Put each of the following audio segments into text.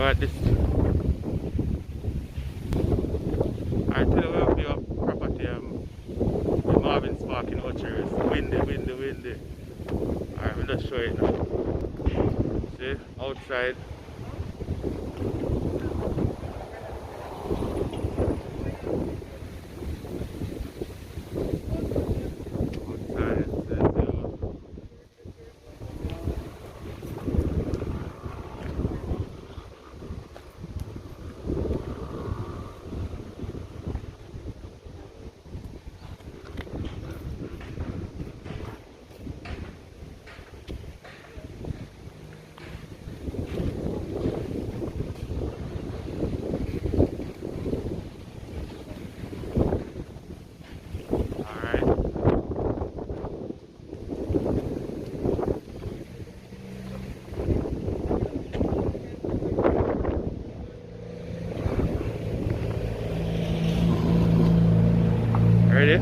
at this. I tell you we have the property the Marvin Park in Ocho Rios. Windy. Alright, we'll just show it now. See, outside. Ready?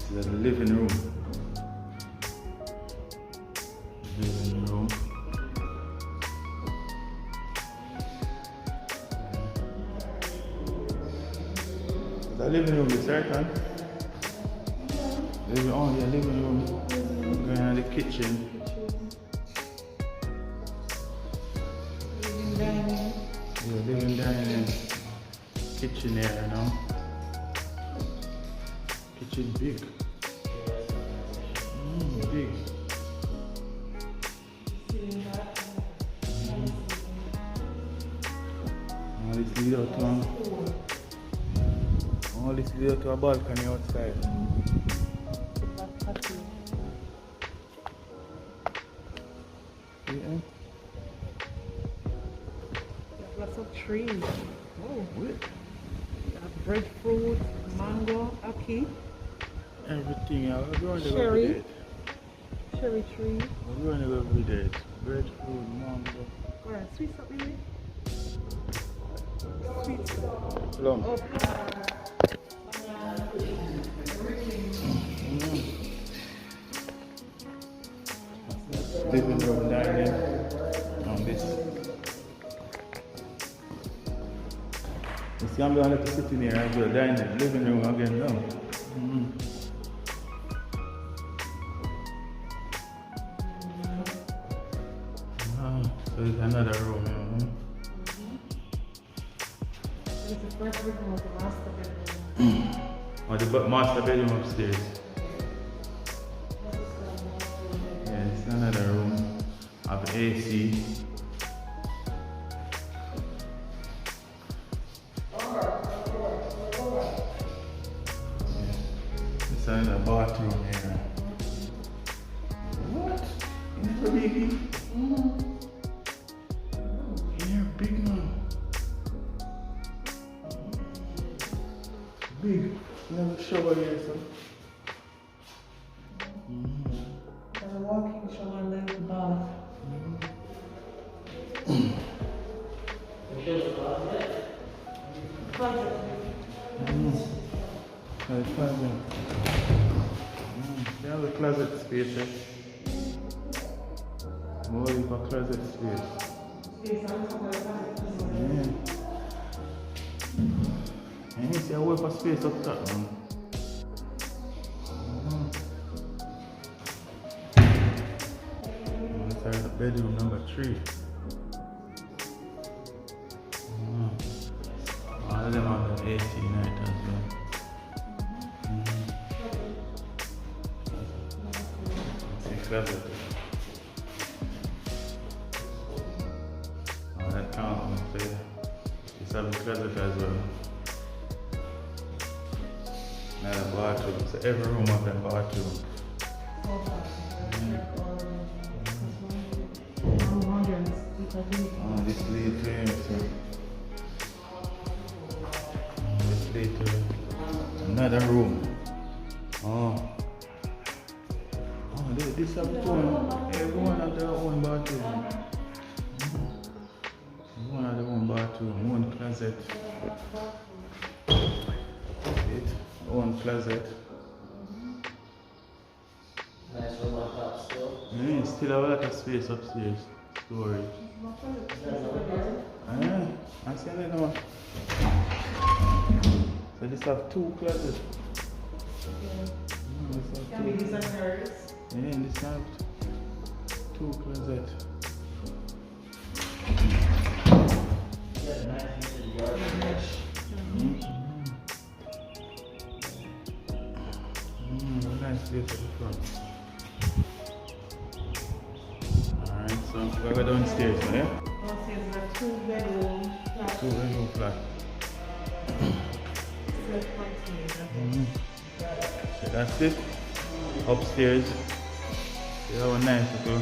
This is the living room. Living room. The living room is right, man. Living room. Going on the kitchen. Living dining. Kitchen area now. Kitchen big. Big. All this lead out to a balcony outside. Yeah. Lots of trees. Oh, good. Breadfruit, mango, ackee. Everything. I'm going to Cherry. go with it. Cherry tree. I'm going to go with it. Breadfruit, mango. Alright, sweet stuff in it. Sweet stuff. Plum. Oh. Living room dining on this. You see, I'm going to sit in here and go dining. Living room again now. So it's another room, you know. It's the first bedroom of the master bedroom. Or the master bedroom upstairs. Yeah, it's another room of AC. It's another bathroom here. What? Is it big? Here, big man. Big. Never shower here, so. There's a walk-in shower and there's a bath. Closet. They have a closet space here. More of a closet space. Yeah. And you see a work for space up top, man. Inside the bedroom number 3. All of them have the AC night as well. It's a closet. Oh, that counts, man. It's a closet as well. Not a bathroom, so every room has a bathroom. Oh, this lead to him, so. This lead to another room. Oh. Oh, this have its own. Everyone has their own bathroom. Everyone has their own bathroom, one closet. One closet. Nice room on top still. Still have a lot of space upstairs. Storage. I see it now. So this have 2 closets. Can be these are hers. Yeah, this have 2 closets. You got a nice piece of the yard finish. Nice place at the front. Alright, so we go downstairs, yeah? Downstairs is a 2-bedroom flat. 2-bedroom flat. Self-contained. So that's it. Upstairs, you have a nice little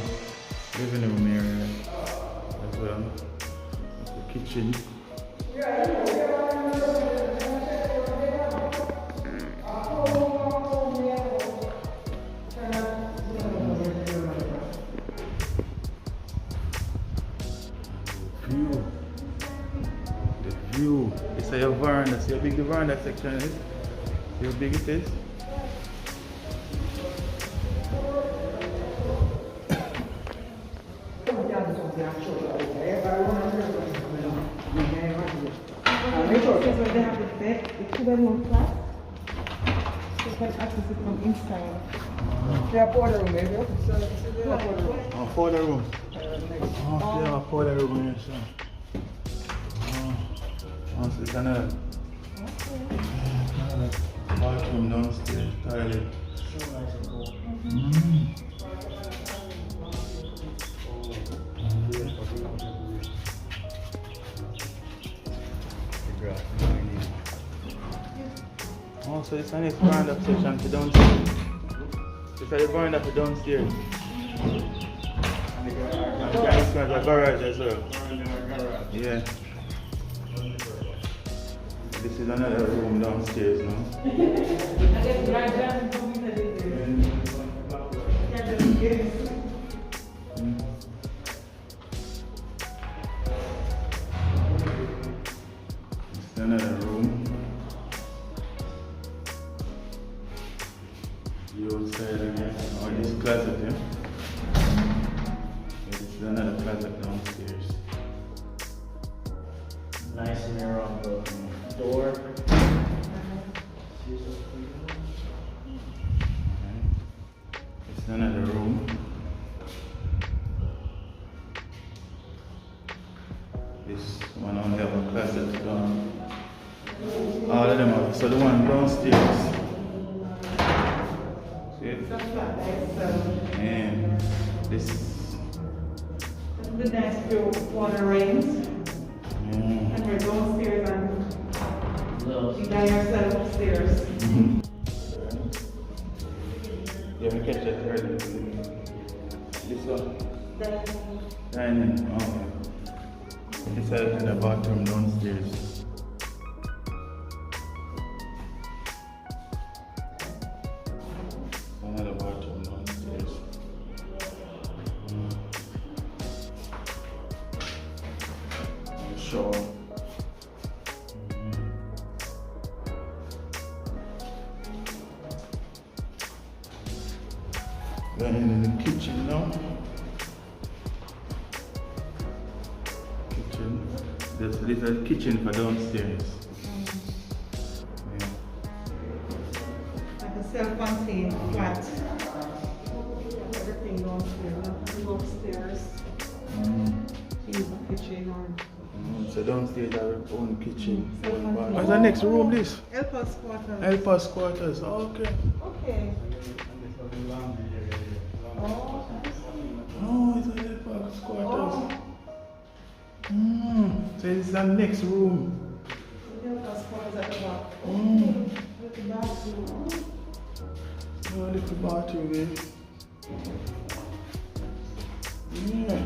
living room area as well. That's the kitchen. The view. It's a veranda. See how big the veranda section is? See how big it is? Where they have the bed, the 2-bedroom flat. So you can access it from inside. Yeah, powder room, maybe. Oh, powder room. Oh, yeah, a powder room here, so. Oh, so it's another bathroom downstairs, toilet. So nice and cool. Oh, so it's a nice veranda section for downstairs. It's a veranda for downstairs. And it's got a garage as well. Yeah. This is another room downstairs now. It's another room. The outside again. Oh, this closet, yeah? This is another closet downstairs. Nice mirror on the door. It's another room. That's the one downstairs. See? It's a flat bed, so And this. it's the nice view, water rains. And we're downstairs and you got yourself upstairs. Yeah, we catch that early. This one? Then Dining. Okay. This is in the bathroom downstairs. Another bathroom downstairs. Shower. Going in the kitchen now. Kitchen. This is a kitchen for downstairs. Yeah. like a self-contained flat. Everything downstairs, nothing upstairs. Use a kitchen or So downstairs our own kitchen. Self-contained. What's the next room this? help us quarters. Helper's quarters. Okay. Okay. Oh, Oh, it's a helper's quarters. So it's the next room. help us quarters at the back. Mm. Look at the bathroom. Oh, little bathroom, eh? Yeah.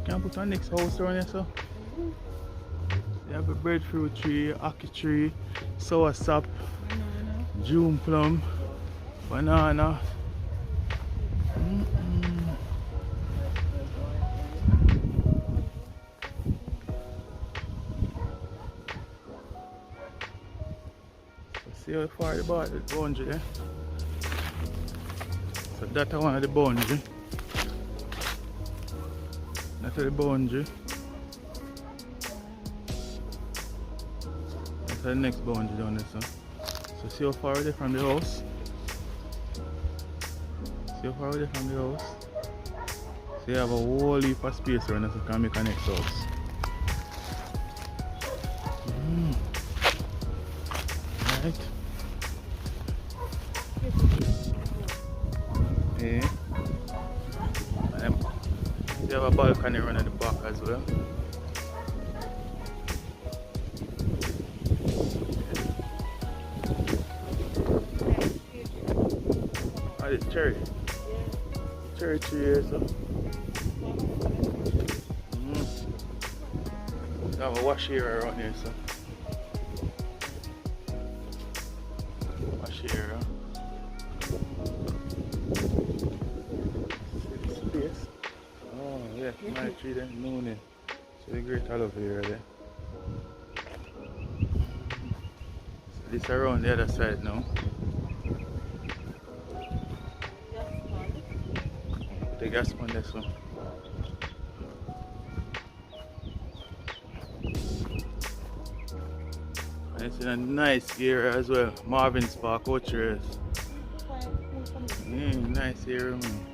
Can put our next house around here, so? You have a breadfruit tree, ackee tree, sour sap, June plum, banana. See how far the boundary there? So that's one of the boundary. That's the boundary. That's the next boundary down there, so. So see how far away from the house. See how far away from the house. So you have a whole heap of space around us, so you can make a next house. Right. Yeah. You have a balcony running at the back as well. Oh, it's cherry. Cherry tree here, so. You have a wash area around here, so. Wash area. Space. Oh, yeah, my tree then, noon in. So the great aloe vera there. So this around the other side now. The gas one this one. And it's in a nice area as well. Marvin's Park, Ocho Rios. Nice area, man.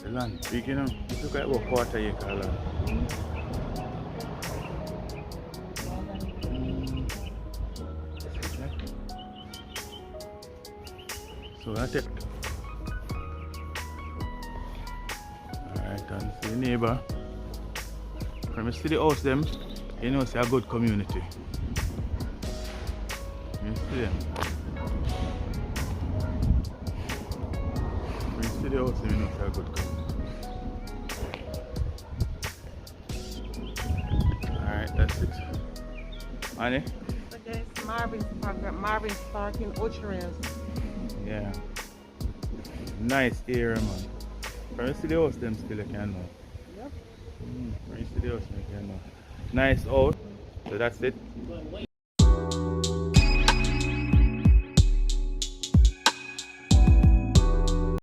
The land big, you know. It look like about quarter acre land. So that's it. Alright, and see the neighbor. From you see the house them, you know it's a good community. You see them. You see see the house, you know it's a good company. Alright, that's it. Annie? So there's Marvin's Park in Ocho Rios. Yeah. Nice area, man. When you see the house, them still you can know. Yep. When you see the house, you can know. Nice out. So that's it.